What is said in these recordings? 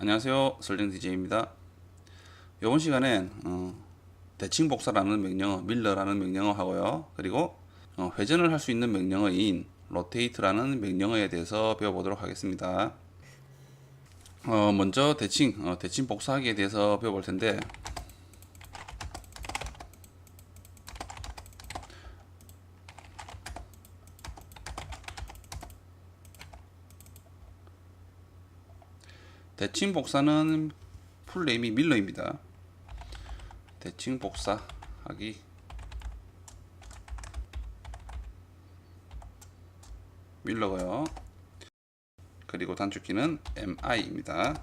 안녕하세요, 설정 DJ입니다. 이번 시간엔 대칭 복사라는 명령어, 밀러라는 명령어 하고요. 그리고 회전을 할 수 있는 명령어인 로테이트라는 명령어에 대해서 배워보도록 하겠습니다. 먼저 대칭 복사하기에 대해서 배워볼 텐데, 대칭 복사는 풀네임이 밀러입니다. 대칭 복사하기 밀러고요. 그리고 단축키는 MI입니다.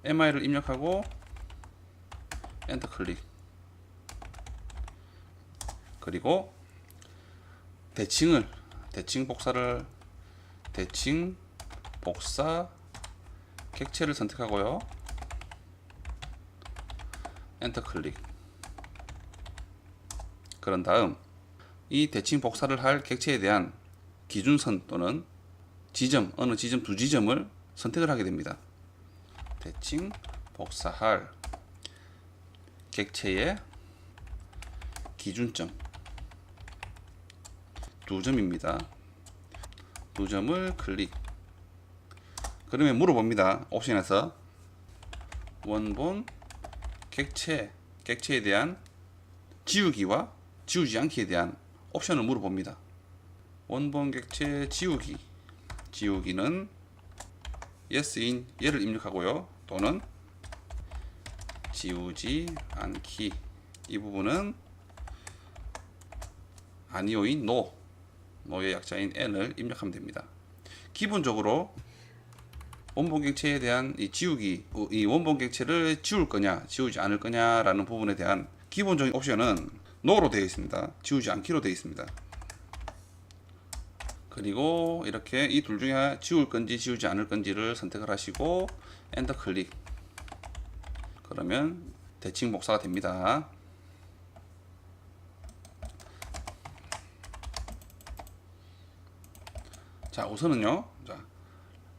MI를 입력하고 엔터 클릭. 그리고 대칭 복사 객체를 선택하고요. 엔터 클릭. 그런 다음 이 대칭 복사를 할 객체에 대한 기준선 또는 지점, 어느 지점, 두 지점을 선택을 하게 됩니다. 대칭 복사할 객체의 기준점 두 점입니다. 두 점을 클릭. 그러면 물어봅니다. 옵션에서 원본 객체에 대한 지우기와 지우지 않기에 대한 옵션을 물어봅니다. 원본 객체 지우기는 yes인 얘를 입력하고요. 또는 지우지 않기 이 부분은 아니오인 no의 약자인 n을 입력하면 됩니다. 기본적으로 원본 객체에 대한 이 원본 객체를 지울 거냐 지우지 않을 거냐라는 부분에 대한 기본적인 옵션은 no로 되어 있습니다. 지우지 않기로 되어 있습니다. 그리고 이렇게 이 둘 중에 지울 건지 지우지 않을 건지를 선택을 하시고 엔터 클릭. 그러면 대칭 복사가 됩니다. 자, 우선은요.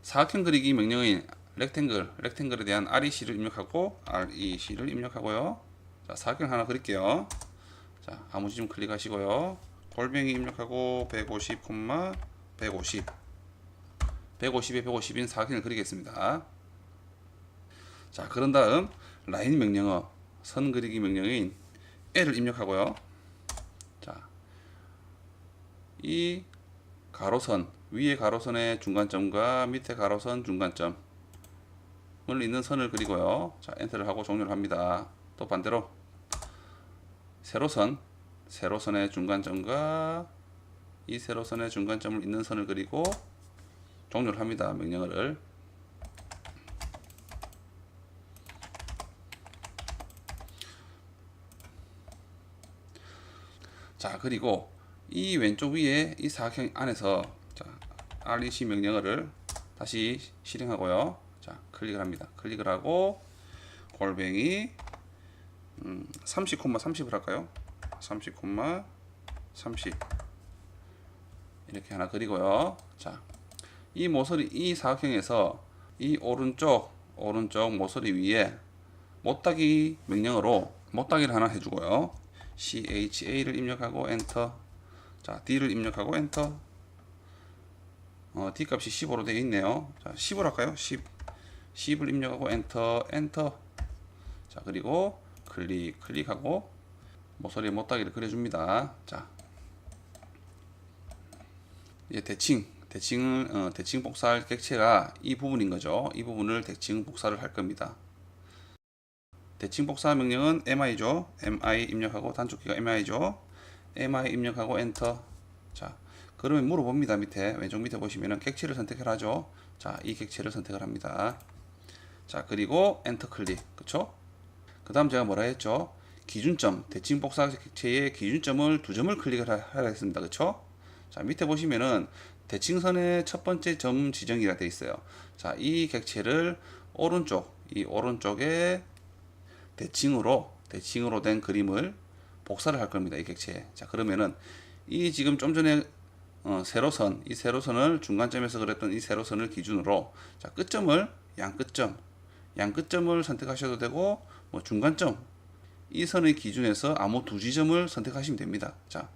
사각형 그리기 명령인 렉탱글에 대한 REC를 입력하고요. 자, 사각형 하나 그릴게요. 자, 아무 지점 클릭하시고요. 골뱅이 입력하고 150, 150에 150인 사각형을 그리겠습니다. 자, 그런 다음 라인 명령어, 선 그리기 명령인 L을 입력하고요. 자, 이 가로선, 위에 가로선의 중간점과 밑에 가로선 중간점을 잇는 선을 그리고요. 자, 엔터를 하고 종료를 합니다. 또 반대로 세로선의 중간점과 이 세로선의 중간점을 잇는 선을 그리고 종료를 합니다. 명령어를. 자, 그리고 이 왼쪽 위에 이 사각형 안에서 자, REC 명령어를 다시 실행하고요. 자, 클릭을 합니다. 클릭을 하고 골뱅이 30,30을 할까요? 30,30 이렇게 하나 그리고요. 자, 이 사각형에서 이 오른쪽 모서리 위에 못따기 명령어로 못따기를 하나 해주고요. CHA를 입력하고 엔터. 자, D를 입력하고 엔터. D 값이 15로 되어 있네요. 자, 10을 할까요? 10을 입력하고 엔터. 자, 그리고 클릭하고 모서리에 못따기를 그려줍니다. 자, 이제 대칭 복사할 객체가 이 부분인 거죠. 이 부분을 대칭 복사를 할 겁니다. 대칭 복사 명령은 MI죠. MI 입력하고 단축키가 MI죠. MI 입력하고 엔터. 자, 그러면 물어봅니다. 왼쪽 밑에 보시면은 객체를 선택을 하죠. 자, 이 객체를 선택을 합니다. 자, 그리고 엔터 클릭. 그쵸? 그 다음 제가 뭐라 했죠? 기준점, 대칭 복사 객체의 기준점을 두 점을 클릭을 하라 했습니다. 그쵸? 자, 밑에 보시면은 대칭선의 첫 번째 점 지정이라 되어 있어요. 자, 이 객체를 오른쪽에 대칭으로 된 그림을 복사를 할 겁니다. 이 객체에. 자, 그러면은 이 지금 좀 전에 세로선, 이 세로선을 중간점에서 그렸던 이 세로선을 기준으로 자, 끝점을 양끝점을 선택하셔도 되고 뭐 중간점 이 선의 기준에서 아무 두 지점을 선택하시면 됩니다. 자,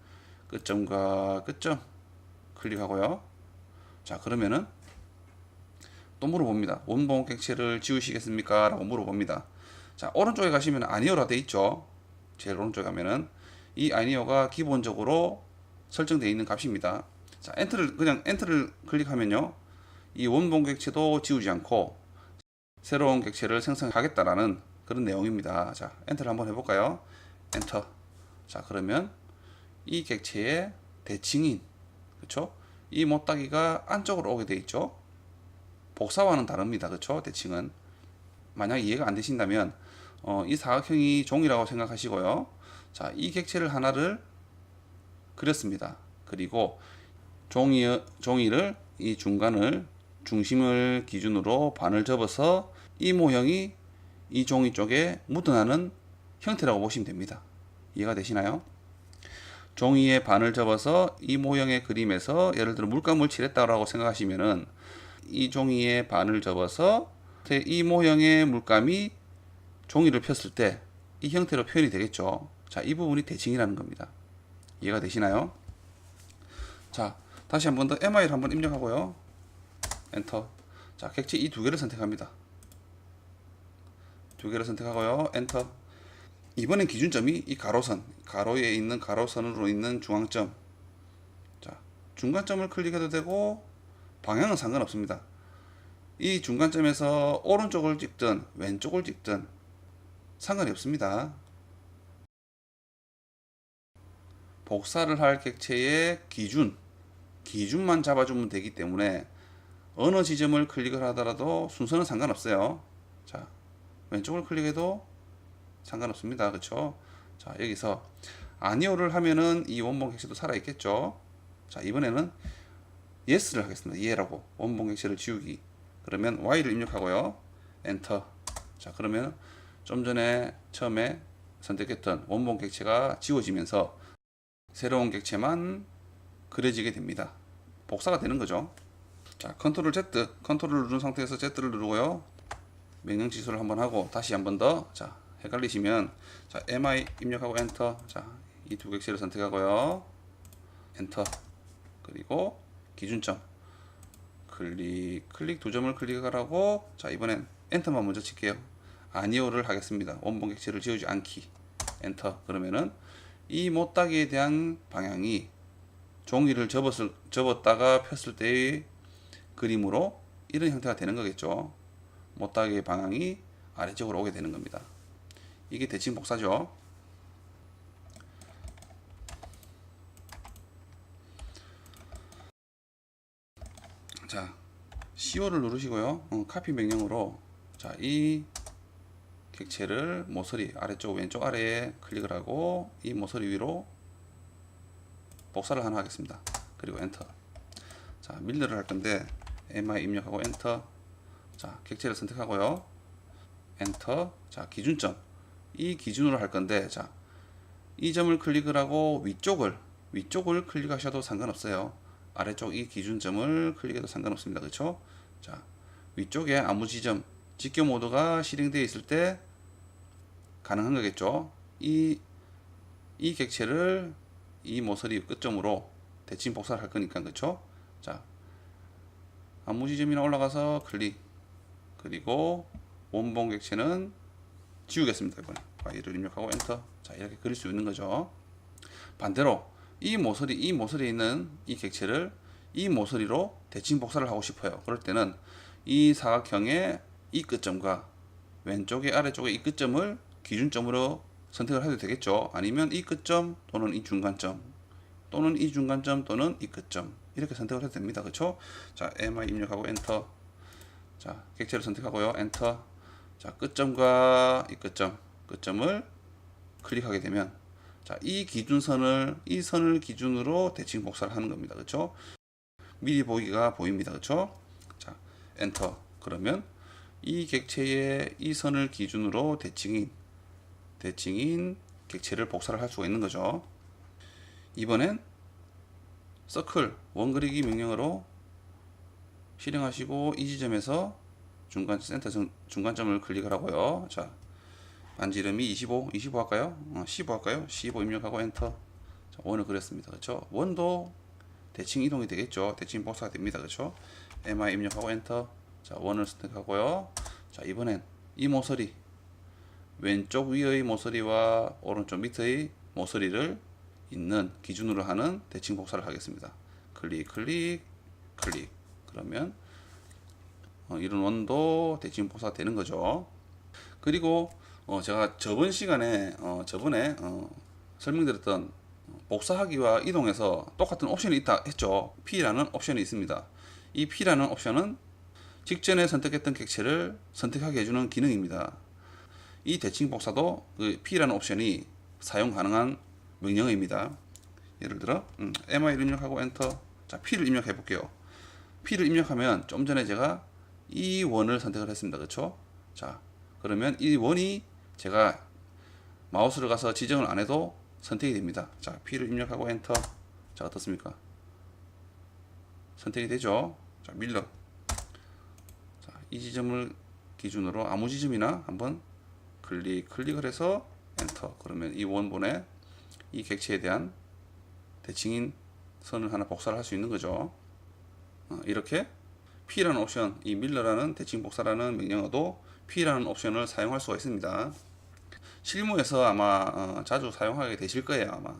끝점과 끝점 클릭하고요. 자, 그러면은 또 물어봅니다. 원본 객체를 지우시겠습니까? 라고 물어봅니다. 자, 오른쪽에 가시면 아니오라 돼 있죠. 제일 오른쪽에 가면은 이 아니오가 기본적으로 설정되어 있는 값입니다. 자, 엔터를 클릭하면요. 이 원본 객체도 지우지 않고 새로운 객체를 생성하겠다라는 그런 내용입니다. 자, 엔터를 한번 해볼까요? 엔터. 자, 그러면 이 객체의 대칭인, 그쵸? 이 못따기가 안쪽으로 오게 돼 있죠. 복사와는 다릅니다. 그쵸? 대칭은. 만약 이해가 안 되신다면, 이 사각형이 종이라고 생각하시고요. 자, 이 객체를 하나를 그렸습니다. 그리고 종이를 이 중심을 기준으로 반을 접어서 이 모형이 이 종이 쪽에 묻어나는 형태라고 보시면 됩니다. 이해가 되시나요? 종이의 반을 접어서 이 모형의 그림에서 예를 들어 물감을 칠했다고 생각하시면은 이 종이의 반을 접어서 이 모형의 물감이 종이를 폈을 때 이 형태로 표현이 되겠죠. 자, 이 부분이 대칭이라는 겁니다. 이해가 되시나요? 자, 다시 한 번 더 MI를 한번 입력하고요. 엔터. 자, 객체 이 두 개를 선택합니다. 두 개를 선택하고요. 엔터. 이번엔 기준점이 이 가로선, 가로에 있는 가로선으로 있는 중앙점. 자, 중간점을 클릭해도 되고 방향은 상관없습니다. 이 중간점에서 오른쪽을 찍든 왼쪽을 찍든 상관이 없습니다. 복사를 할 객체의 기준만 잡아주면 되기 때문에 어느 지점을 클릭을 하더라도 순서는 상관없어요. 자, 왼쪽을 클릭해도 상관없습니다. 그쵸? 자, 여기서 아니오를 하면은 이 원본 객체도 살아있겠죠? 자, 이번에는 yes를 하겠습니다. 예라고. 원본 객체를 지우기. 그러면 y를 입력하고요. 엔터. 자, 그러면 좀 전에 처음에 선택했던 원본 객체가 지워지면서 새로운 객체만 그려지게 됩니다. 복사가 되는 거죠. 자, 컨트롤 Z, 컨트롤을 누른 상태에서 Z를 누르고요. 명령 지수를 한번 하고 다시 한번 더. 자, 헷갈리시면 자, MI 입력하고 엔터. 자, 이 두 객체를 선택하고요. 엔터. 그리고 기준점 클릭 두 점을 클릭하라고. 자, 이번엔 엔터만 먼저 칠게요. 아니오를 하겠습니다. 원본 객체를 지우지 않기. 엔터. 그러면은 이 못따기에 대한 방향이 종이를 접었다가 폈을 때의 그림으로 이런 형태가 되는 거겠죠. 못따기의 방향이 아래쪽으로 오게 되는 겁니다. 이게 대칭 복사죠. 자, CO를 누르시고요. 카피 명령으로 자, 이 객체를 모서리 아래쪽 왼쪽 아래에 클릭을 하고 이 모서리 위로 복사를 하나 하겠습니다. 그리고 엔터. 자, 밀러를 할 건데 MI 입력하고 엔터. 자, 객체를 선택하고요. 엔터. 자, 기준점. 이 기준으로 할 건데 자, 이 점을 클릭을 하고 위쪽을 클릭하셔도 상관없어요. 아래쪽 이 기준점을 클릭해도 상관없습니다. 그렇죠? 자, 위쪽에 아무 지점 직교 모드가 실행되어 있을 때 가능한 거겠죠. 이 객체를 이 모서리 끝점으로 대칭 복사를 할 거니까. 그렇죠? 자, 아무 지점이나 올라가서 클릭. 그리고 원본 객체는 지우겠습니다. 이번에 Y를 입력하고 엔터. 자, 이렇게 그릴 수 있는 거죠. 반대로 이 모서리에 있는 이 객체를 이 모서리로 대칭 복사를 하고 싶어요. 그럴 때는 이 사각형의 이 끝점과 왼쪽에 아래쪽에 이 끝점을 기준점으로 선택을 해도 되겠죠. 아니면 이 끝점 또는 이 중간점 또는 이 중간점 또는 이 끝점 이렇게 선택을 해도 됩니다. 그렇죠? 자, MI 입력하고 엔터. 자, 객체를 선택하고요. 엔터. 자, 끝점과 이 끝점을 클릭하게 되면 자, 이 선을 기준으로 대칭 복사를 하는 겁니다. 그렇죠? 미리 보기가 보입니다. 그렇죠? 자, 엔터. 그러면 이 객체의 이 선을 기준으로 대칭인 객체를 복사를 할 수가 있는 거죠. 이번엔 서클 원 그리기 명령으로 실행하시고 이 지점에서 중간 센터 중간점을 클릭을 하고요. 자, 반지 이름이 25 할까요? 15 할까요? 15 입력하고 엔터. 자, 원을 그렸습니다. 그렇죠? 원도 대칭 이동이 되겠죠. 대칭 복사가 됩니다. 그렇죠? MI 입력하고 엔터. 자, 원을 선택하고요. 자, 이번엔 이 모서리 왼쪽 위의 모서리와 오른쪽 밑의 모서리를 있는 기준으로 하는 대칭 복사를 하겠습니다. 클릭 클릭 클릭. 그러면 이런 원도 대칭 복사가 되는 거죠. 그리고 제가 저번 시간에 저번에 설명드렸던 복사하기와 이동해서 똑같은 옵션이 있다 했죠. P라는 옵션이 있습니다. 이 P라는 옵션은 직전에 선택했던 객체를 선택하게 해주는 기능입니다. 이 대칭 복사도 그 P라는 옵션이 사용 가능한 명령어입니다. 예를 들어 MI를 입력하고 엔터. 자, P를 입력해 볼게요. P를 입력하면 좀 전에 제가 이 원을 선택을 했습니다. 그렇죠? 자, 그러면 이 원이 제가 마우스를 가서 지정을 안 해도 선택이 됩니다. 자, P를 입력하고 엔터. 자, 어떻습니까? 선택이 되죠? 자, 밀러. 자, 이 지점을 기준으로 아무 지점이나 한번 클릭을 해서 엔터. 그러면 이 원본에 이 객체에 대한 대칭인 선을 하나 복사를 할 수 있는 거죠. 이렇게 P라는 옵션, 이 밀러라는 대칭 복사라는 명령어도 P라는 옵션을 사용할 수가 있습니다. 실무에서 아마 자주 사용하게 되실 거예요. 아마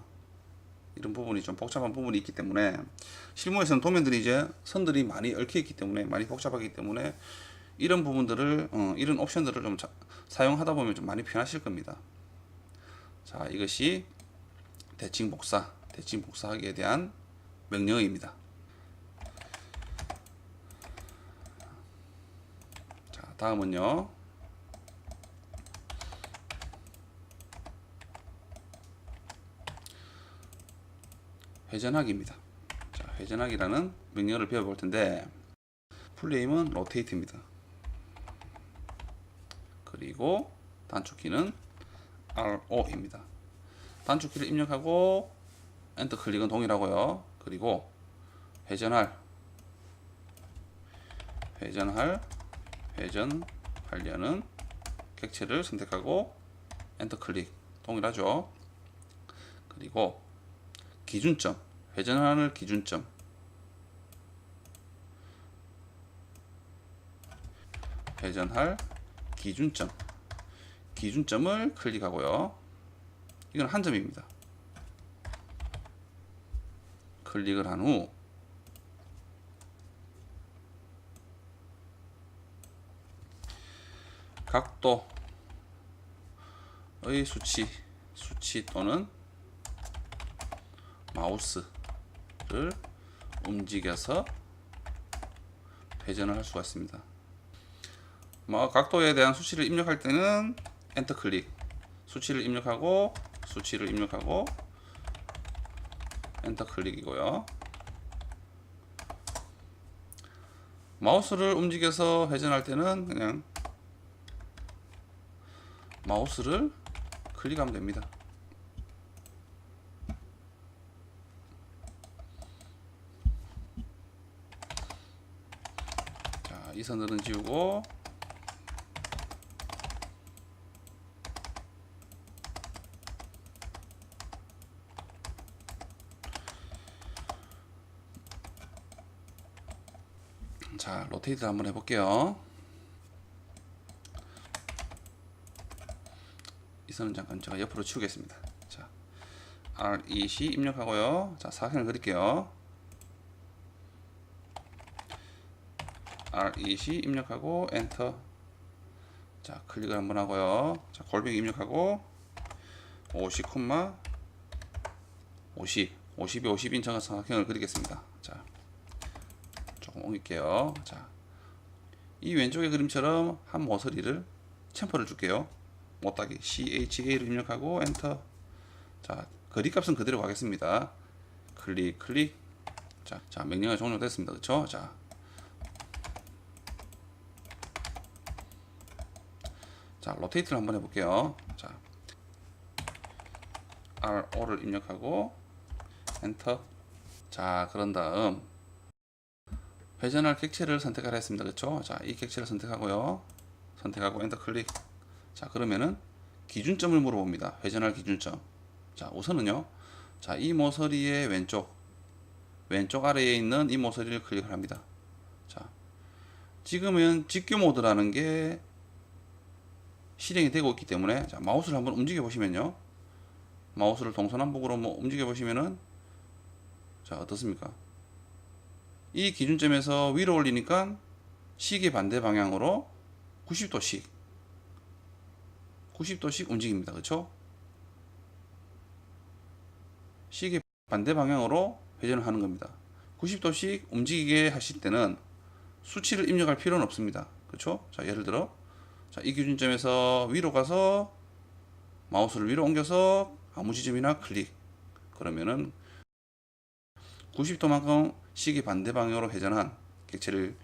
이런 부분이 좀 복잡한 부분이 있기 때문에 실무에서는 도면들이 이제 선들이 많이 얽혀 있기 때문에 많이 복잡하기 때문에 이런 부분들을 이런 옵션들을 좀 사용하다 보면 좀 많이 편하실 겁니다. 자, 이것이 대칭 복사하기에 대한 명령어입니다. 자, 다음은요. 회전하기입니다. 자, 회전하기라는 명령어를 배워볼 텐데 풀네임은 로테이트입니다. 그리고 단축키는 RO입니다. 단축키를 입력하고 엔터 클릭은 동일하고요. 그리고 회전하려는 객체를 선택하고 엔터 클릭 동일하죠. 그리고 기준점, 회전할 기준점, 기준점을 클릭하고요. 이건 한 점입니다. 클릭을 한 후 각도의 수치 또는 마우스를 움직여서 회전을 할 수가 있습니다. 각도에 대한 수치를 입력할 때는 엔터 클릭, 수치를 입력하고 엔터 클릭이고요. 마우스를 움직여서 회전할 때는 그냥 마우스를 클릭하면 됩니다. 자, 이 선들은 지우고 자, 로테이트 한번 해볼게요. 이 선은 잠깐 제가 옆으로 치우겠습니다. 자, REC 입력하고요. 자, 사각형을 그릴게요. REC 입력하고 엔터. 자, 클릭을 한번 하고요. 자, 골뱅이 입력하고 50, 50에 50인 정사각형을 그리겠습니다. 자, 조금 옮길게요. 자, 이 왼쪽의 그림처럼 한 모서리를 챔퍼를 줄게요. 못하게 CHA를 입력하고 엔터. 자, 거리값은 그대로 가겠습니다. 클릭. 자, 명령이 종료됐습니다. 그렇죠? 자, 로테이트를 한번 해볼게요. 자, RO를 입력하고 엔터. 자, 그런 다음 회전할 객체를 선택하라 했습니다. 그렇죠? 자, 이 객체를 선택하고요. 선택하고 엔터 클릭. 자, 그러면은 기준점을 물어봅니다. 회전할 기준점. 자, 우선은요. 자, 이 모서리의 왼쪽 아래에 있는 이 모서리를 클릭을 합니다. 자, 지금은 직교 모드라는 게 실행이 되고 있기 때문에, 자, 마우스를 한번 움직여 보시면요. 마우스를 동서남북으로 뭐 움직여 보시면은, 자, 어떻습니까? 이 기준점에서 위로 올리니까 시계 반대 방향으로 90도씩 움직입니다. 그렇죠? 시계 반대 방향으로 회전을 하는 겁니다. 90도씩 움직이게 하실 때는 수치를 입력할 필요는 없습니다. 그렇죠? 자, 예를 들어, 자, 이 기준점에서 위로 가서 마우스를 위로 옮겨서 아무 지점이나 클릭. 그러면은 90도만큼 시계 반대 방향으로 회전한 객체를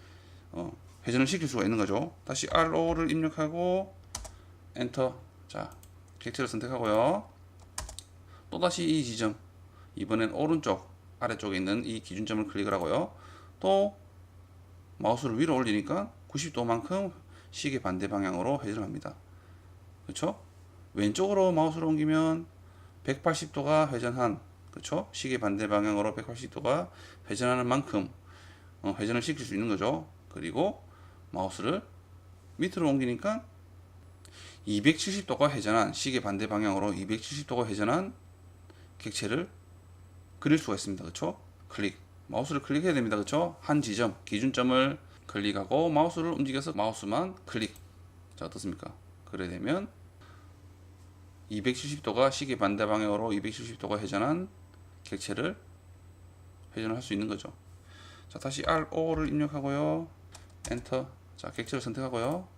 회전을 시킬 수가 있는 거죠. 다시 RO를 입력하고 엔터. 자, 객체를 선택하고요. 또다시 이 지점, 이번엔 오른쪽 아래쪽에 있는 이 기준점을 클릭을 하고요. 또 마우스를 위로 올리니까 90도만큼 시계 반대 방향으로 회전을 합니다. 그렇죠? 왼쪽으로 마우스를 옮기면 180도가 회전한, 그렇죠? 시계 반대 방향으로 180도가 회전하는 만큼 회전을 시킬 수 있는 거죠. 그리고 마우스를 밑으로 옮기니까 270도가 회전한, 시계 반대 방향으로 270도가 회전한 객체를 그릴 수가 있습니다. 그렇죠? 클릭. 마우스를 클릭해야 됩니다. 그렇죠? 한 지점, 기준점을 클릭하고 마우스를 움직여서 마우스만 클릭. 자, 어떻습니까? 그래 되면 270도가 시계 반대 방향으로 270도가 회전한 객체를 회전을 할 수 있는 거죠. 자, 다시 RO를 입력하고요. 엔터. 자, 객체를 선택하고요.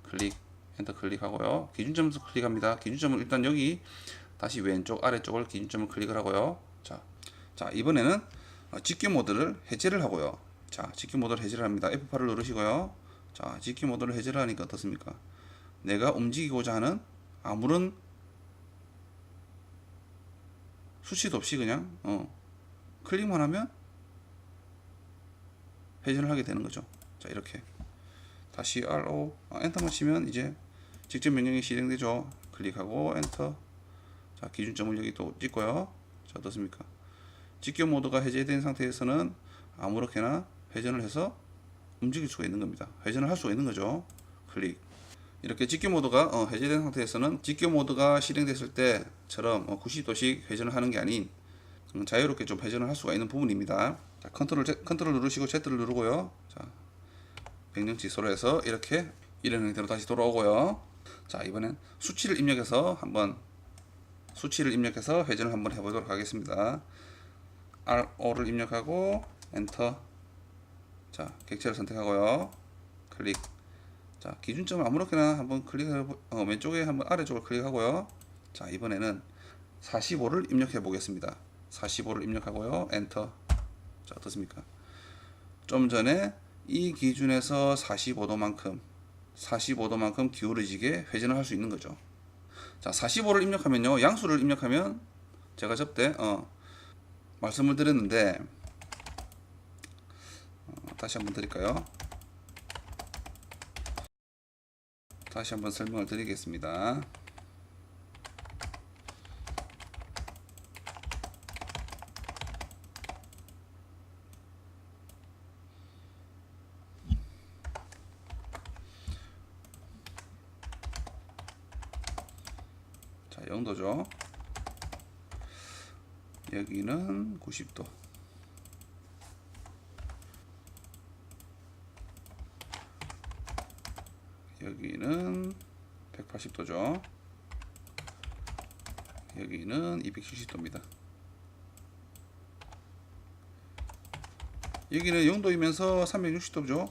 클릭. 엔터 클릭하고요. 기준점에서 클릭합니다. 기준점을 일단 여기 다시 왼쪽 아래쪽을 기준점을 클릭을 하고요. 자, 이번에는 직교 모드를 해제를 하고요. 자, 직교 모드를 해제를 합니다. F8을 누르시고요. 자, 직교 모드를 해제를 하니까 어떻습니까? 내가 움직이고자 하는 아무런 수치도 없이 그냥 클릭만 하면 회전을 하게 되는 거죠. 자, 이렇게 다시 RO 엔터만 치면 이제 직접 명령이 실행되죠. 클릭하고 엔터. 자, 기준점을 여기 또 찍고요. 자, 어떻습니까? 직교 모드가 해제된 상태에서는 아무렇게나 회전을 해서 움직일 수가 있는 겁니다. 회전을 할 수가 있는 거죠. 클릭. 이렇게 직교 모드가 해제된 상태에서는 직교 모드가 실행됐을 때처럼 90도씩 회전을 하는 게 아닌 자유롭게 좀 회전을 할 수가 있는 부분입니다. 자, 컨트롤 누르시고 Z를 누르고요. 자, 명령 취소로 해서 이렇게 이런 형태로 다시 돌아오고요. 자, 이번엔 수치를 입력해서 회전을 한번 해보도록 하겠습니다. RO를 입력하고 엔터. 자, 객체를 선택하고요. 클릭. 자, 기준점을 아무렇게나 한번 왼쪽에 한번 아래쪽을 클릭하고요. 자, 이번에는 45를 입력해 보겠습니다. 45를 입력하고요. 엔터. 자, 어떻습니까? 좀 전에 이 기준에서 45도만큼 기울어지게 회전을 할 수 있는 거죠. 자, 45를 입력하면요. 양수를 입력하면 제가 접대 말씀을 드렸는데 다시 한번 드릴까요? 다시 한번 설명을 드리겠습니다. 자, 0도죠. 여기는 90도. 여기는 180도죠. 여기는 270도입니다. 여기는 0도이면서 360도죠.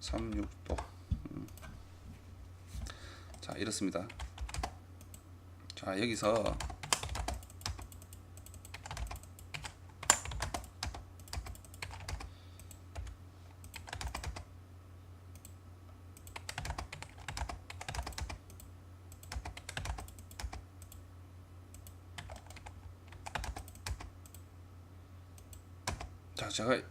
36도. 자, 이렇습니다. 자, 여기서 자, 제가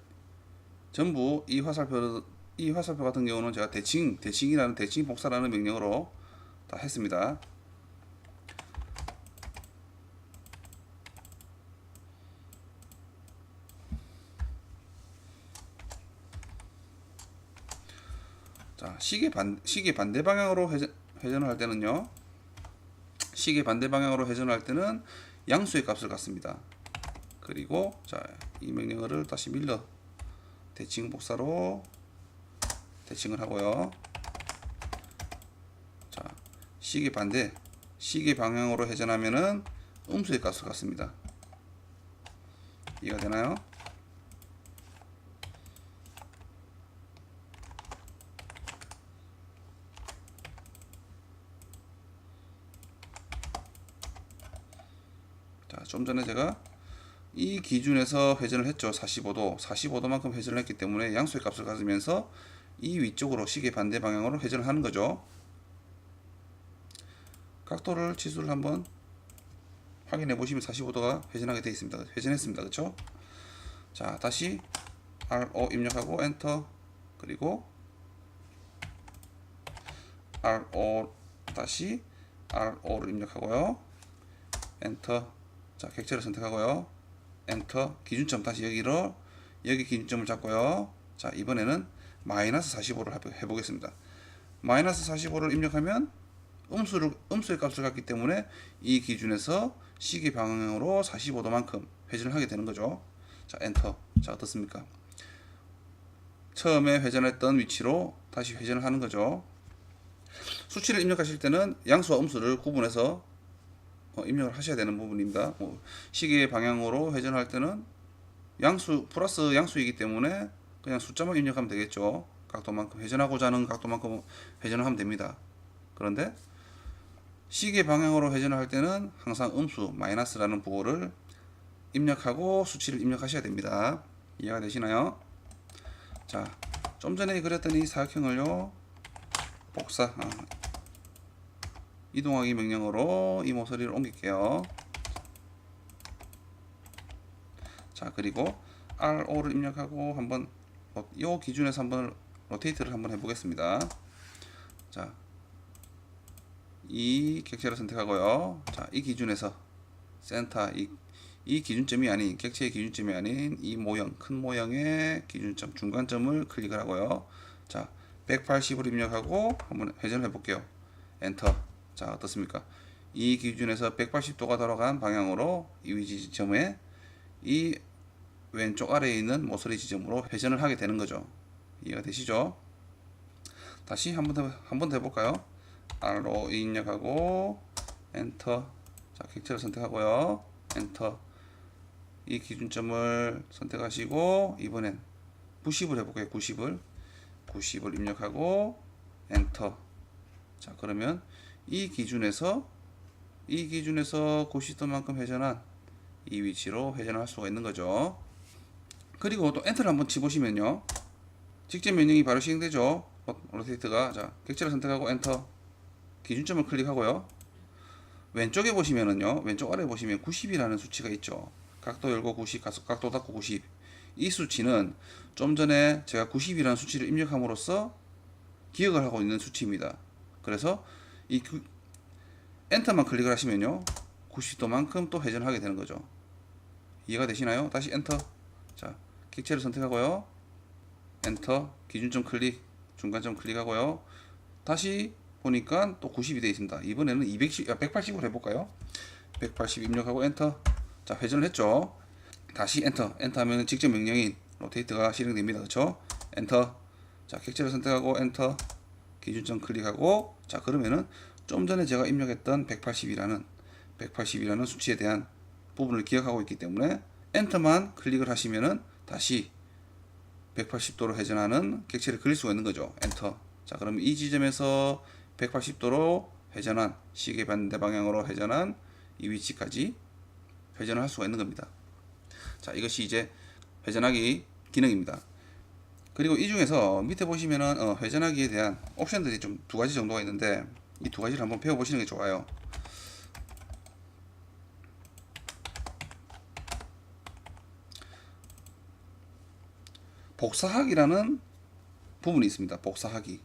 전부 이 화살표 같은 경우는 제가 대칭이라는 대칭 복사라는 명령으로 다 했습니다. 자, 시계 반대 방향으로 회전을 할 때는요. 시계 반대 방향으로 회전을 할 때는 양수의 값을 갖습니다. 그리고 자, 이 명령어를 다시 밀러 대칭 복사로 대칭을 하고요. 자, 시계 방향으로 회전하면은 음수의 값을 갖습니다. 이해가 되나요? 자, 좀 전에 제가 이 기준에서 회전을 했죠. 45도만큼 회전을 했기 때문에 양수의 값을 가지면서 이 위쪽으로 시계 반대 방향으로 회전을 하는 거죠. 각도를 치수를 한번 확인해 보시면 45도가 회전하게 되어 있습니다. 회전했습니다. 그렇죠? 자, 다시 RO 입력하고 엔터, 그리고 RO 다시 RO를 입력하고요. 엔터. 자, 객체를 선택하고요. 엔터. 기준점 다시 여기 기준점을 잡고요. 자, 이번에는 마이너스 45를 해보겠습니다. 마이너스 45를 입력하면 음수의 값을 갖기 때문에 이 기준에서 시계 방향으로 45도만큼 회전을 하게 되는 거죠. 자, 엔터. 자, 어떻습니까? 처음에 회전했던 위치로 다시 회전을 하는 거죠. 수치를 입력하실 때는 양수와 음수를 구분해서 입력을 하셔야 되는 부분입니다. 시계 방향으로 회전할 때는 플러스 양수이기 때문에 그냥 숫자만 입력하면 되겠죠. 각도만큼 회전하고자 하는 각도만큼 회전을 하면 됩니다. 그런데 시계 방향으로 회전을 할 때는 항상 음수 마이너스라는 부호를 입력하고 수치를 입력하셔야 됩니다. 이해가 되시나요? 자, 좀 전에 그렸던 이 사각형을요, 이동하기 명령어로 이 모서리를 옮길게요. 자, 그리고 RO를 입력하고 한번 이 기준에서 한번 로테이트를 한번 해보겠습니다. 자, 이 객체를 선택하고요. 자, 이 기준에서 센터, 이 기준점이 아닌, 객체의 기준점이 아닌 이 모형, 큰 모형의 기준점, 중간점을 클릭을 하고요. 자, 180을 입력하고 한번 회전을 해볼게요. 엔터. 자, 어떻습니까? 이 기준에서 180도가 돌아간 방향으로 이 위치 지점에 이 왼쪽 아래에 있는 모서리 지점으로 회전을 하게 되는 거죠. 이해가 되시죠? 다시 한번 더 해볼까요? R로 입력하고 엔터. 자, 객체를 선택하고요. 엔터. 이 기준점을 선택하시고 이번엔 90을 해볼게요. 90을 입력하고 엔터. 자, 그러면 이 기준에서 90도만큼 회전한 이 위치로 회전할 수가 있는 거죠. 그리고 또 엔터를 한번 치보시면요, 직접 명령이 바로 시행되죠. 로테이트가. 자, 객체를 선택하고 엔터. 기준점을 클릭하고요. 왼쪽에 보시면은요, 왼쪽 아래에 보시면 90이라는 수치가 있죠. 각도 열고 90, 각도 닫고 90. 이 수치는 좀 전에 제가 90이라는 수치를 입력함으로써 기억을 하고 있는 수치입니다. 그래서 이 엔터만 클릭을 하시면요, 90도만큼 또 회전하게 되는 거죠. 이해가 되시나요? 다시 엔터. 자, 객체를 선택하고요. 엔터. 기준점 클릭, 중간점 클릭하고요. 다시 보니까 또 90이 되어 있습니다. 이번에는 180으로 해볼까요? 180 입력하고 엔터. 자, 회전을 했죠. 다시 엔터. 하면 직접 명령인 로테이트가 실행됩니다. 그렇죠? 엔터. 자, 객체를 선택하고 엔터. 기준점 클릭하고, 자, 그러면은 좀 전에 제가 입력했던 180이라는 수치에 대한 부분을 기억하고 있기 때문에 엔터만 클릭을 하시면은 다시 180도로 회전하는 객체를 그릴 수가 있는 거죠. 엔터. 자, 그럼 이 지점에서 180도로 회전한, 시계 반대 방향으로 회전한 이 위치까지 회전을 할 수가 있는 겁니다. 자, 이것이 이제 회전하기 기능입니다. 그리고 이 중에서 밑에 보시면은 회전하기에 대한 옵션들이 좀 두 가지 정도가 있는데, 이 두 가지를 한번 배워보시는 게 좋아요. 복사하기라는 부분이 있습니다. 복사하기.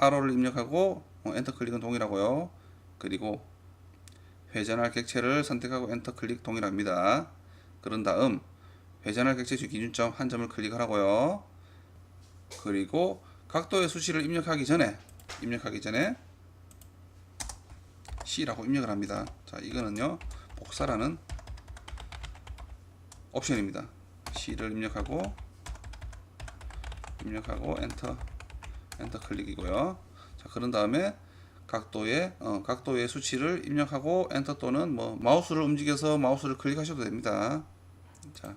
arrow를 입력하고 엔터 클릭은 동일하고요. 그리고 회전할 객체를 선택하고 엔터 클릭 동일합니다. 그런 다음 회전할 객체 주 기준점 한 점을 클릭하라고요. 그리고 각도의 수치를 입력하기 전에 C라고 입력을 합니다. 자, 이거는요 복사라는 옵션입니다. C를 입력하고 엔터 클릭이고요. 자, 그런 다음에 각도의 수치를 입력하고 엔터 또는 뭐 마우스를 움직여서 마우스를 클릭하셔도 됩니다. 자,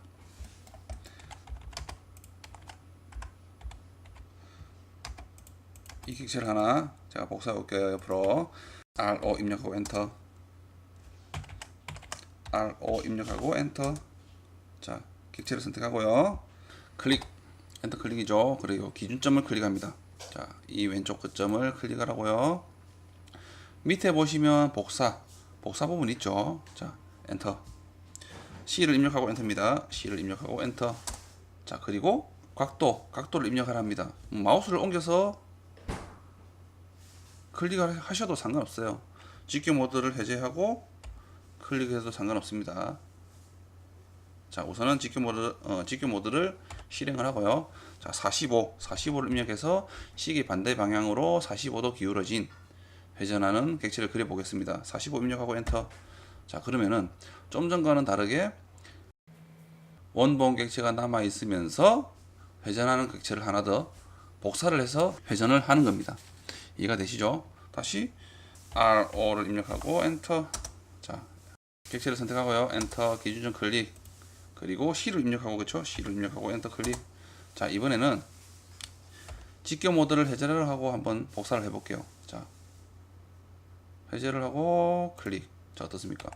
이 객체를 하나 제가 복사해 볼게요. 옆으로 RO 입력하고 엔터, RO 입력하고 엔터. 자, 객체를 선택하고요. 엔터 클릭이죠. 그리고 기준점을 클릭합니다. 자, 이 왼쪽 끝점을 클릭하라고요. 밑에 보시면 복사 부분 있죠. 자, 엔터. C를 입력하고 엔터입니다. C를 입력하고 엔터. 자, 그리고 각도를 입력하랍니다. 마우스를 옮겨서 클릭을 하셔도 상관없어요. GQ 모드를 해제하고 클릭해도 상관없습니다. 자, 우선은 GQ 모드를 실행을 하고요. 자, 45를 입력해서 시계 반대 방향으로 45도 기울어진 회전하는 객체를 그려 보겠습니다. 45 입력하고 엔터. 자, 그러면은 좀 전과는 다르게 원본 객체가 남아 있으면서 회전하는 객체를 하나 더 복사를 해서 회전을 하는 겁니다. 이해가 되시죠? 다시 RO를 입력하고 엔터. 자, 객체를 선택하고요. 엔터, 기준점 클릭. 그리고 C를 입력하고, 그렇죠? C를 입력하고 엔터 클릭. 자, 이번에는 직교 모드를 해제를 하고 한번 복사를 해 볼게요. 자, 해제를 하고 클릭. 자, 어떻습니까?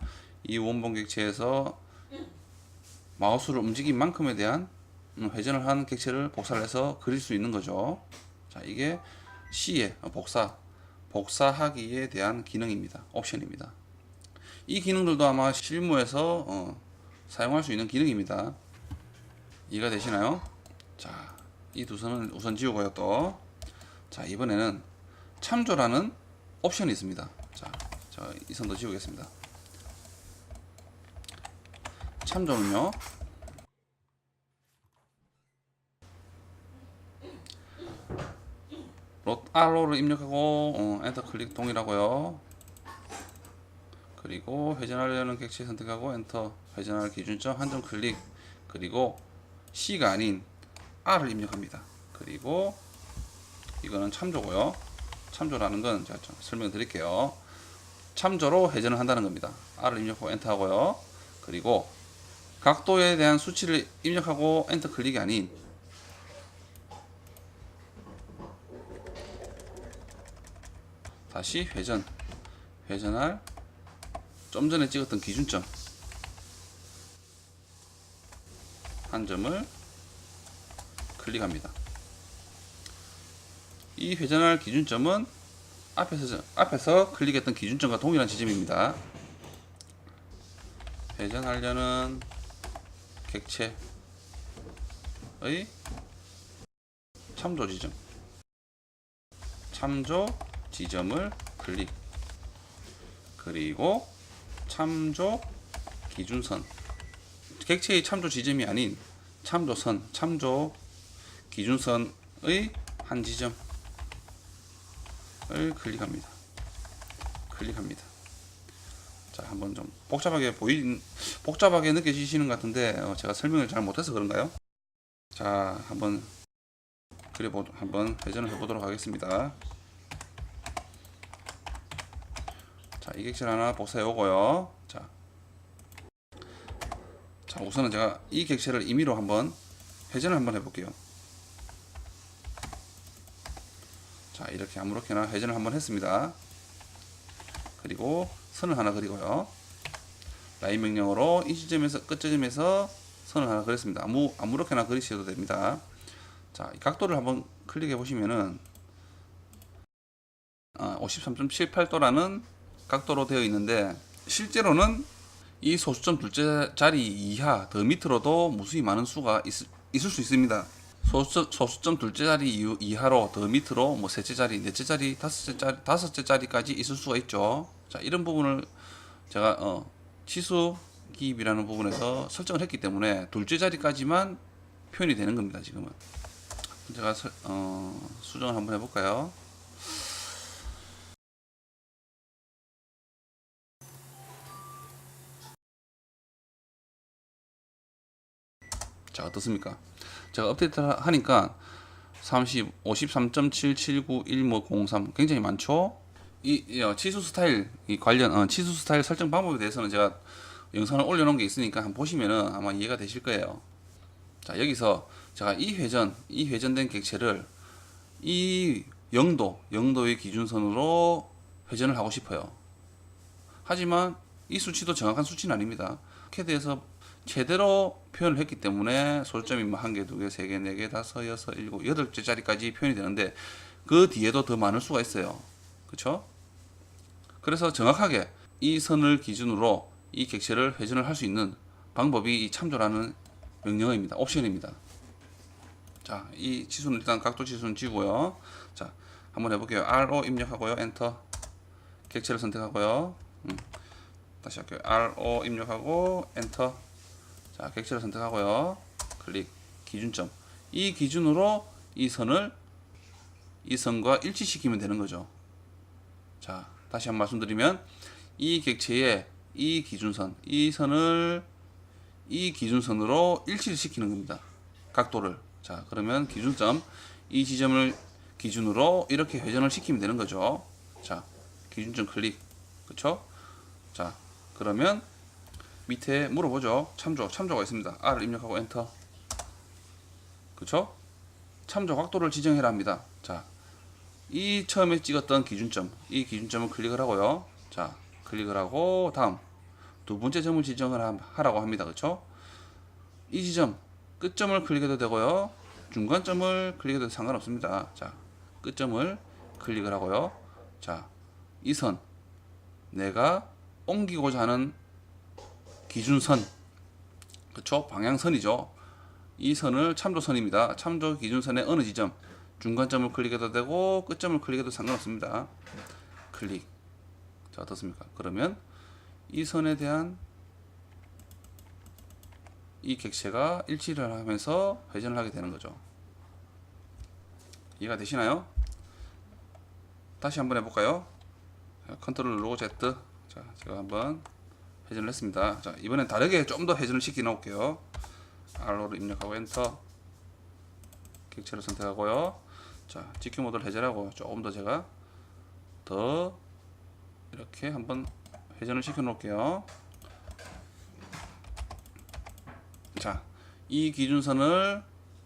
이 원본 객체에서 마우스를 움직인 만큼에 대한 회전을 한 객체를 복사를 해서 그릴 수 있는 거죠. 자, 이게 C의 복사하기에 대한 기능입니다. 옵션입니다. 이 기능들도 아마 실무에서 사용할 수 있는 기능입니다. 이해가 되시나요? 자, 이 두 선은 우선 지우고요. 또, 자, 이번에는 참조라는 옵션이 있습니다. 자, 이 선도 지우겠습니다. 참조는요, arrow를 입력하고 엔터 클릭 동일하고요. 그리고 회전하려는 객체 선택하고 엔터, 회전할 기준점 한 점 클릭. 그리고 C가 아닌 R을 입력합니다. 그리고 이거는 참조고요. 참조라는 건 제가 좀 설명드릴게요. 참조로 회전을 한다는 겁니다. R을 입력하고 엔터 하고요. 그리고 각도에 대한 수치를 입력하고 엔터 클릭이 아닌 다시 회전할 좀 전에 찍었던 기준점 한 점을 클릭합니다. 이 회전할 기준점은 앞에서 클릭했던 기준점과 동일한 지점입니다. 회전하려는 객체의 참조 지점을 클릭. 그리고 참조 기준선, 객체의 참조 지점이 아닌 참조 기준선의 한 지점을 클릭합니다. 자, 한번 좀 복잡하게 느껴지시는 것 같은데 제가 설명을 잘 못해서 그런가요? 자, 한번 회전을 해보도록 하겠습니다. 자, 이 객체를 하나 복사해 오고요. 자, 우선은 제가 이 객체를 임의로 한번 회전을 한번 해볼게요. 자, 이렇게 아무렇게나 회전을 한번 했습니다. 그리고 선을 하나 그리고요. 라인 명령으로 이 지점에서 끝지점에서 선을 하나 그렸습니다. 아무렇게나 그리셔도 됩니다. 자, 이 각도를 한번 클릭해 보시면은 53.78도라는 각도로 되어 있는데 실제로는 이 소수점 둘째 자리 이하 더 밑으로도 무수히 많은 수가 있을 수 있습니다. 소수점 둘째 자리 이하로 더 밑으로 뭐 셋째 자리, 넷째 자리, 다섯째 자리까지 있을 수가 있죠. 자, 이런 부분을 제가 치수 기입이라는 부분에서 설정을 했기 때문에 둘째 자리까지만 표현이 되는 겁니다. 지금은 제가 수정을 한번 해볼까요? 자, 어떻습니까? 제가 업데이트 하니까 53.779103 굉장히 많죠? 치수 스타일 관련 치수 스타일 설정 방법에 대해서는 제가 영상을 올려놓은 게 있으니까 한번 보시면은 아마 이해가 되실 거예요. 자, 여기서 제가 이 회전된 객체를 이 영도의 기준선으로 회전을 하고 싶어요. 하지만 이 수치도 정확한 수치는 아닙니다. 캐드에서 제대로 표현을 했기 때문에 소점이 뭐 1개, 2개, 3개, 4개, 5, 6, 7, 8째 자리까지 표현이 되는데 그 뒤에도 더 많을 수가 있어요. 그쵸? 그래서 정확하게 이 선을 기준으로 이 객체를 회전을 할 수 있는 방법이 이 참조라는 명령어입니다. 옵션입니다. 자, 이 치수는 일단 각도 치수는 지우고요. 자, 한번 해볼게요. RO 입력하고요. 엔터. 객체를 선택하고요. 다시 할게요. RO 입력하고 엔터. 자, 객체를 선택하고요. 클릭. 기준점. 이 기준으로 이 선과 일치시키면 되는 거죠. 자, 다시 한번 말씀드리면 이 객체의 이 기준선, 이 선을 이 기준선으로 일치를 시키는 겁니다. 각도를. 자, 그러면 기준점, 이 지점을 기준으로 이렇게 회전을 시키면 되는 거죠. 자, 기준점 클릭. 그쵸? 자, 그러면 밑에 물어보죠. 참조가 있습니다. R을 입력하고 엔터. 그쵸? 참조 각도를 지정해라 합니다. 자, 이 처음에 찍었던 기준점, 이 기준점을 클릭을 하고요. 자, 클릭을 하고 다음 두 번째 점을 지정을 하라고 합니다. 그쵸? 이 지점 끝점을 클릭해도 되고요. 중간점을 클릭해도 상관없습니다. 자, 끝점을 클릭을 하고요. 자, 이 선 내가 옮기고자 하는 기준선, 그쵸? 방향선이죠. 이 선을 참조선입니다. 참조 기준선의 어느 지점, 중간점을 클릭해도 되고 끝점을 클릭해도 상관없습니다. 클릭. 자, 어떻습니까? 그러면 이 선에 대한 이 객체가 일치를 하면서 회전을 하게 되는 거죠. 이해가 되시나요? 다시 한번 해볼까요? 컨트롤 누르고 Z. 자, 제가 한번 회전을 했습니다. 자, 이번엔 다르게 좀 더 회전을 시켜 놓을게요. R로를 입력하고 엔터. 객체를 선택하고요. 자, GQ 모드를 해제하고 조금 더 제가 더 이렇게 한번 회전을 시켜 놓을게요. 자, 이 기준선을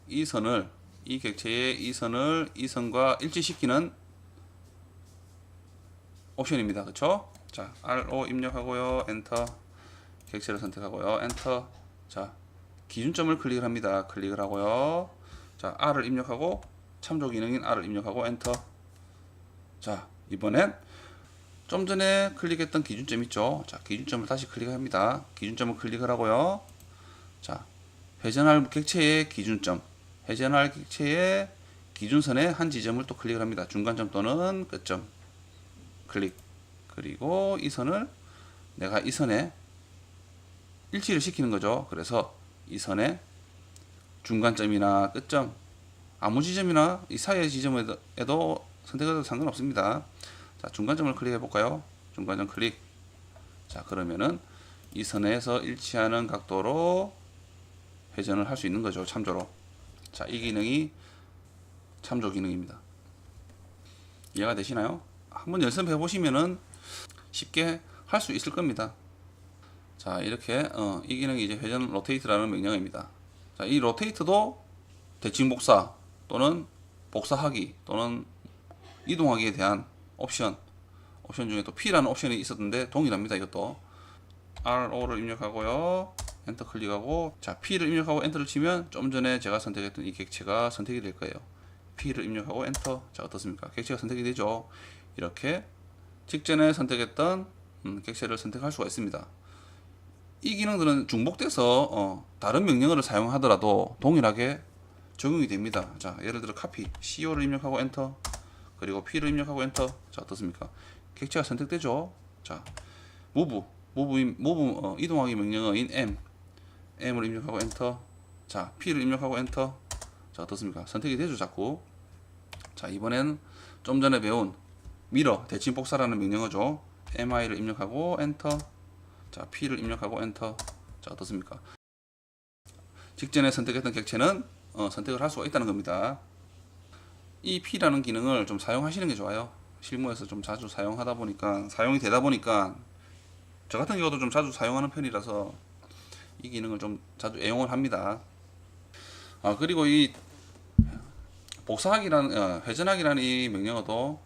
이 객체의 이 선과 일치시키는 옵션입니다. 그쵸? 자, RO 입력하고요. 엔터. 객체를 선택하고요. 엔터. 자, 기준점을 클릭을 합니다. 클릭을 하고요. 자, R을 입력하고 참조 기능인 R을 입력하고 엔터. 자, 이번엔 좀 전에 클릭했던 기준점 있죠? 자, 기준점을 다시 클릭합니다. 기준점을 클릭을 하고요. 자, 회전할 객체의 기준점, 회전할 객체의 기준선의 한 지점을 또 클릭을 합니다. 중간점 또는 끝점 클릭. 그리고 이 선을 내가 이 선에 일치를 시키는 거죠. 그래서 이 선의 중간점이나 끝점, 아무 지점이나 이 사이의 지점에도 선택해도 상관없습니다. 자, 중간점을 클릭해 볼까요? 중간점 클릭. 자, 그러면은 이 선에서 일치하는 각도로 회전을 할 수 있는 거죠. 참조로. 자, 이 기능이 참조 기능입니다. 이해가 되시나요? 한번 연습해 보시면은 쉽게 할 수 있을 겁니다. 자, 이렇게 이 기능이 이제 회전 로테이트라는 명령어입니다. 자, 이 로테이트도 대칭 복사 또는 복사하기 또는 이동하기에 대한 옵션 중에 또 P라는 옵션이 있었는데 동일합니다. 이것도 RO를 입력하고요. 엔터 클릭하고, 자, P를 입력하고 엔터를 치면 좀 전에 제가 선택했던 이 객체가 선택이 될 거예요. P를 입력하고 엔터. 자, 어떻습니까? 객체가 선택이 되죠. 이렇게 직전에 선택했던 객체를 선택할 수가 있습니다. 이 기능들은 중복돼서 다른 명령어를 사용하더라도 동일하게 적용이 됩니다. 자, 예를 들어 카피 CO를 입력하고 엔터, 그리고 P를 입력하고 엔터. 자, 어떻습니까? 객체가 선택되죠. 자, 모브 이동하기 명령어인 M을 입력하고 엔터. 자, P를 입력하고 엔터. 자, 어떻습니까? 선택이 되죠, 자꾸. 자, 이번엔 좀 전에 배운 미러 대칭 복사라는 명령어죠. MI를 입력하고 엔터. 자, P를 입력하고 엔터. 자, 어떻습니까? 직전에 선택했던 객체는 선택을 할 수가 있다는 겁니다. 이 P라는 기능을 좀 사용하시는 게 좋아요. 실무에서 좀 자주 사용하다 보니까, 사용이 되다 보니까, 저 같은 경우도 좀 자주 사용하는 편이라서 이 기능을 좀 자주 애용을 합니다. 그리고 이 복사하기라는, 회전하기라는 이 명령어도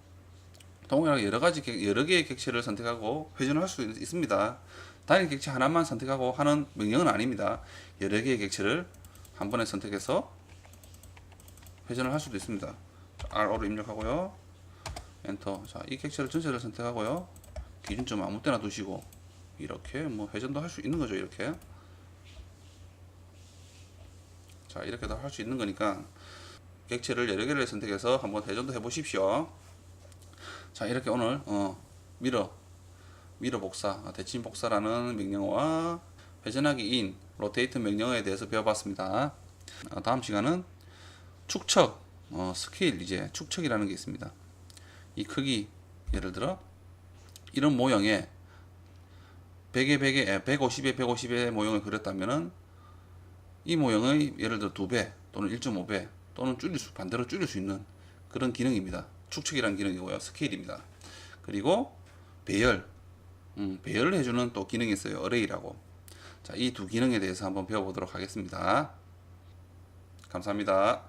동일하게 여러 개의 객체를 선택하고 회전을 할 수 있습니다. 단일 객체 하나만 선택하고 하는 명령은 아닙니다. 여러 개의 객체를 한 번에 선택해서 회전을 할 수도 있습니다. RO를 입력하고요. 엔터. 자, 이 객체를 전체를 선택하고요. 기준점 아무 때나 두시고 이렇게 뭐 회전도 할 수 있는 거죠. 이렇게. 자, 이렇게도 할 수 있는 거니까 객체를 여러 개를 선택해서 한번 회전도 해 보십시오. 자, 이렇게 오늘 미러 복사, 대칭 복사라는 명령어와 회전하기 인, 로테이트 명령어에 대해서 배워봤습니다. 다음 시간은 축척, 스케일, 이제 축척이라는 게 있습니다. 이 크기, 예를 들어 이런 모형에 100에 150에 150의 모형을 그렸다면은 이 모형의 예를 들어 2배 또는 1.5배 또는 반대로 줄일 수 있는 그런 기능입니다. 축척이라는 기능이고요. 스케일입니다. 그리고 배열, 배열을 해주는 또 기능이 있어요. 어레이라고. 자, 이 두 기능에 대해서 한번 배워보도록 하겠습니다. 감사합니다.